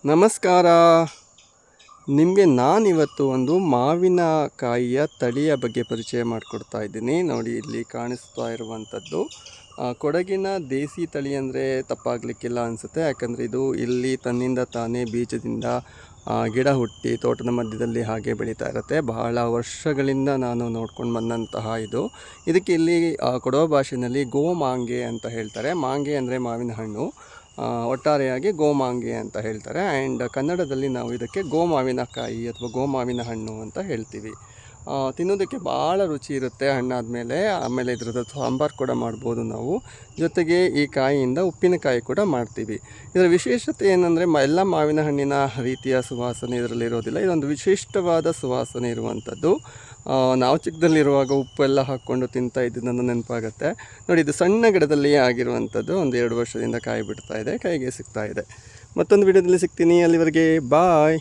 ನಮಸ್ಕಾರ. ನಿಮಗೆ ನಾನಿವತ್ತು ಒಂದು ಮಾವಿನಕಾಯಿಯ ತಳಿಯ ಬಗ್ಗೆ ಪರಿಚಯ ಮಾಡಿಕೊಡ್ತಾ ಇದ್ದೀನಿ. ನೋಡಿ, ಇಲ್ಲಿ ಕಾಣಿಸ್ತಾ ಇರುವಂಥದ್ದು ಕೊಡಗಿನ ದೇಸಿ ತಳಿ ಅಂದರೆ ತಪ್ಪಾಗಲಿಕ್ಕಿಲ್ಲ ಅನಿಸುತ್ತೆ. ಯಾಕಂದರೆ ಇದು ಇಲ್ಲಿ ತನ್ನಿಂದ ತಾನೇ ಬೀಜದಿಂದ ಗಿಡ ಹುಟ್ಟಿ ತೋಟದ ಮಧ್ಯದಲ್ಲಿ ಹಾಗೆ ಬೆಳೀತಾ ಇರುತ್ತೆ. ಬಹಳ ವರ್ಷಗಳಿಂದ ನಾನು ನೋಡ್ಕೊಂಡು ಬಂದಂತಹ ಇದಕ್ಕೆ ಇಲ್ಲಿ ಕೊಡವ ಭಾಷೆಯಲ್ಲಿ ಗೋಮಾಂಗೆ ಅಂತ ಹೇಳ್ತಾರೆ. ಮಾಂಗೆ ಅಂದರೆ ಮಾವಿನ ಹಣ್ಣು, ಒಟ್ಟಾರೆಯಾಗಿ ಗೋಮಾಂಗೆ ಅಂತ ಹೇಳ್ತಾರೆ. ಆ್ಯಂಡ್ ಕನ್ನಡದಲ್ಲಿ ನಾವು ಇದಕ್ಕೆ ಗೋಮಾವಿನಕಾಯಿ ಅಥವಾ ಗೋಮಾವಿನ ಹಣ್ಣು ಅಂತ ಹೇಳ್ತೀವಿ. ತಿನ್ನೋದಕ್ಕೆ ಭಾಳ ರುಚಿ ಇರುತ್ತೆ ಹಣ್ಣಾದಮೇಲೆ. ಆಮೇಲೆ ಇದ್ರದ್ದು ಸಾಂಬಾರು ಕೂಡ ಮಾಡ್ಬೋದು ನಾವು. ಜೊತೆಗೆ ಈ ಕಾಯಿಯಿಂದ ಉಪ್ಪಿನಕಾಯಿ ಕೂಡ ಮಾಡ್ತೀವಿ. ಇದರ ವಿಶೇಷತೆ ಏನಂದರೆ ಎಲ್ಲ ಮಾವಿನ ಹಣ್ಣಿನ ರೀತಿಯ ಸುವಾಸನೆ ಇದರಲ್ಲಿ ಇರೋದಿಲ್ಲ. ಇದೊಂದು ವಿಶಿಷ್ಟವಾದ ಸುವಾಸನೆ ಇರುವಂಥದ್ದು. ನಾವು ಚಿಕ್ಕದಲ್ಲಿರುವಾಗ ಉಪ್ಪೆಲ್ಲ ಹಾಕ್ಕೊಂಡು ತಿಂತಾ ಇದ್ದು ನೆನಪಾಗುತ್ತೆ. ನೋಡಿ, ಇದು ಸಣ್ಣ ಗಿಡದಲ್ಲಿ ಆಗಿರುವಂಥದ್ದು. ಒಂದು 2 ವರ್ಷದಿಂದ ಕಾಯಿ ಬಿಡ್ತಾ ಇದೆ, ಕೈಗೆ ಸಿಗ್ತಾ ಇದೆ. ಮತ್ತೊಂದು ವಿಡಿಯೋದಲ್ಲಿ ಸಿಗ್ತೀನಿ. ಅಲ್ಲಿವರೆಗೆ ಬಾಯ್.